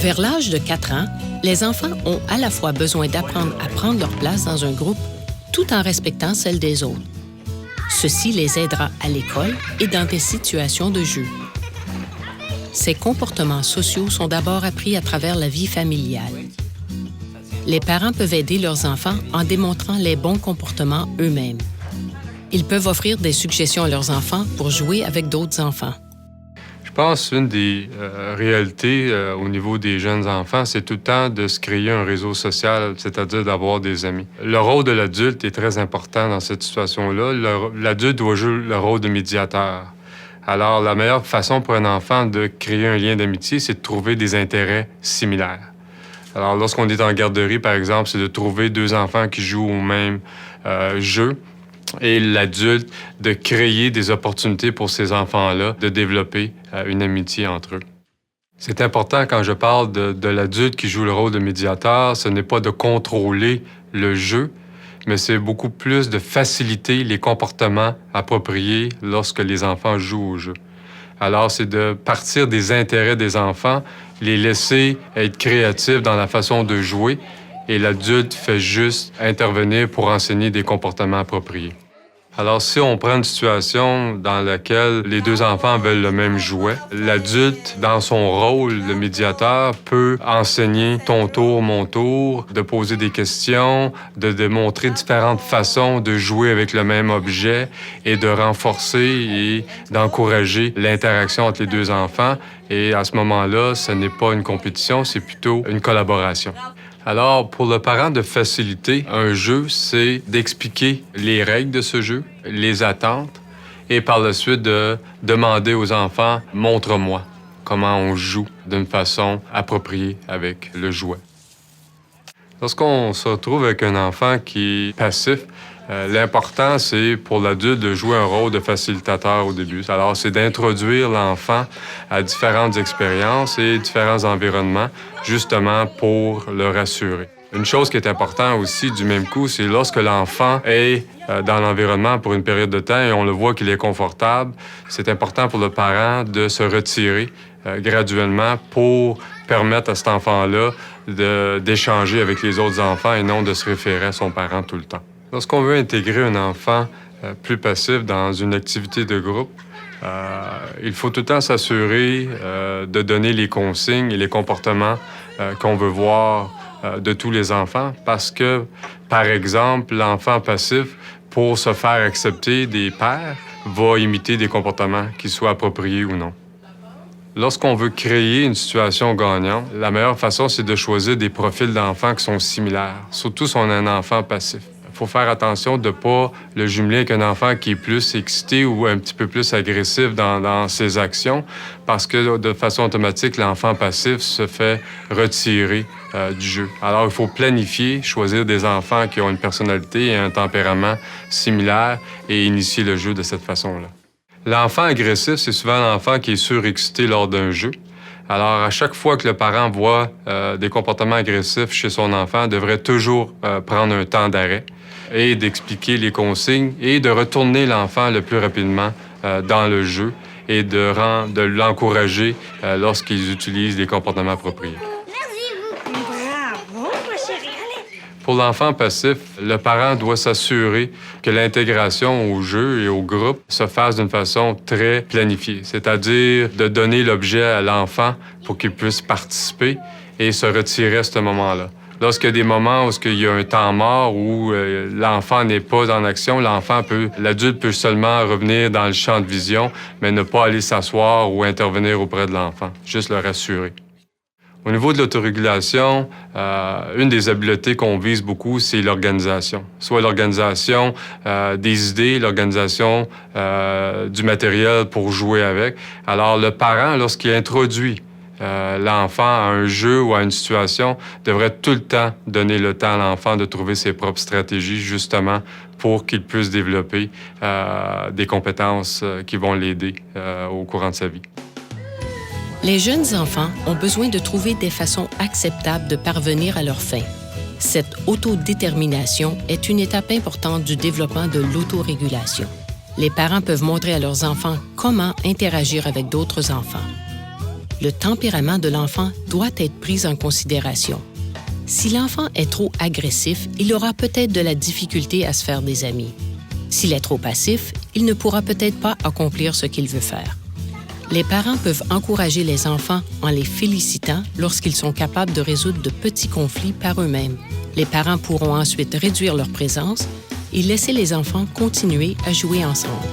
Vers l'âge de 4 ans, les enfants ont à la fois besoin d'apprendre à prendre leur place dans un groupe tout en respectant celle des autres. Ceci les aidera à l'école et dans des situations de jeu. Ces comportements sociaux sont d'abord appris à travers la vie familiale. Les parents peuvent aider leurs enfants en démontrant les bons comportements eux-mêmes. Ils peuvent offrir des suggestions à leurs enfants pour jouer avec d'autres enfants. Je pense qu'une des réalités au niveau des jeunes enfants, c'est tout le temps de se créer un réseau social, c'est-à-dire d'avoir des amis. Le rôle de l'adulte est très important dans cette situation-là. L'adulte doit jouer le rôle de médiateur. Alors, la meilleure façon pour un enfant de créer un lien d'amitié, c'est de trouver des intérêts similaires. Alors, lorsqu'on est en garderie, par exemple, c'est de trouver deux enfants qui jouent au même jeu et l'adulte de créer des opportunités pour ces enfants-là, de développer une amitié entre eux. C'est important quand je parle de l'adulte qui joue le rôle de médiateur, ce n'est pas de contrôler le jeu, mais c'est beaucoup plus de faciliter les comportements appropriés lorsque les enfants jouent au jeu. Alors, c'est de partir des intérêts des enfants, les laisser être créatifs dans la façon de jouer, et l'adulte fait juste intervenir pour enseigner des comportements appropriés. Alors, si on prend une situation dans laquelle les deux enfants veulent le même jouet, l'adulte, dans son rôle de médiateur, peut enseigner ton tour, mon tour, de poser des questions, de démontrer différentes façons de jouer avec le même objet et de renforcer et d'encourager l'interaction entre les deux enfants. Et à ce moment-là, ce n'est pas une compétition, c'est plutôt une collaboration. Alors, pour le parent, de faciliter un jeu, c'est d'expliquer les règles de ce jeu, les attentes, et par la suite de demander aux enfants « montre-moi comment on joue d'une façon appropriée avec le jouet ». Lorsqu'on se retrouve avec un enfant qui est passif, l'important, c'est pour l'adulte de jouer un rôle de facilitateur au début. Alors, c'est d'introduire l'enfant à différentes expériences et différents environnements, justement pour le rassurer. Une chose qui est importante aussi, du même coup, c'est lorsque l'enfant est dans l'environnement pour une période de temps et on le voit qu'il est confortable, c'est important pour le parent de se retirer graduellement pour permettre à cet enfant-là d'échanger avec les autres enfants et non de se référer à son parent tout le temps. Lorsqu'on veut intégrer un enfant plus passif dans une activité de groupe, il faut tout le temps s'assurer de donner les consignes et les comportements qu'on veut voir de tous les enfants parce que, par exemple, l'enfant passif, pour se faire accepter des pairs, va imiter des comportements qui soient appropriés ou non. Lorsqu'on veut créer une situation gagnante, la meilleure façon, c'est de choisir des profils d'enfants qui sont similaires, surtout si on a un enfant passif. Il faut faire attention de ne pas le jumeler avec un enfant qui est plus excité ou un petit peu plus agressif dans ses actions, parce que de façon automatique, l'enfant passif se fait retirer du jeu. Alors, il faut planifier, choisir des enfants qui ont une personnalité et un tempérament similaire et initier le jeu de cette façon-là. L'enfant agressif, c'est souvent l'enfant qui est surexcité lors d'un jeu. Alors, à chaque fois que le parent voit des comportements agressifs chez son enfant, devrait toujours prendre un temps d'arrêt et d'expliquer les consignes et de retourner l'enfant le plus rapidement dans le jeu et de l'encourager lorsqu'ils utilisent les comportements appropriés. Bravo, ma chérie, allez! Pour l'enfant passif, le parent doit s'assurer que l'intégration au jeu et au groupe se fasse d'une façon très planifiée, c'est-à-dire de donner l'objet à l'enfant pour qu'il puisse participer et se retirer à ce moment-là. Lorsqu'il y a des moments où il y a un temps mort où l'enfant n'est pas en action, l'adulte peut seulement revenir dans le champ de vision, mais ne pas aller s'asseoir ou intervenir auprès de l'enfant, juste le rassurer. Au niveau de l'autorégulation, une des habiletés qu'on vise beaucoup, c'est l'organisation. Soit l'organisation des idées, l'organisation du matériel pour jouer avec. Alors, le parent, lorsqu'il introduit l'enfant à un jeu ou à une situation, devrait tout le temps donner le temps à l'enfant de trouver ses propres stratégies, justement, pour qu'il puisse développer des compétences qui vont l'aider au courant de sa vie. Les jeunes enfants ont besoin de trouver des façons acceptables de parvenir à leurs fins. Cette autodétermination est une étape importante du développement de l'autorégulation. Les parents peuvent montrer à leurs enfants comment interagir avec d'autres enfants. Le tempérament de l'enfant doit être pris en considération. Si l'enfant est trop agressif, il aura peut-être de la difficulté à se faire des amis. S'il est trop passif, il ne pourra peut-être pas accomplir ce qu'il veut faire. Les parents peuvent encourager les enfants en les félicitant lorsqu'ils sont capables de résoudre de petits conflits par eux-mêmes. Les parents pourront ensuite réduire leur présence et laisser les enfants continuer à jouer ensemble.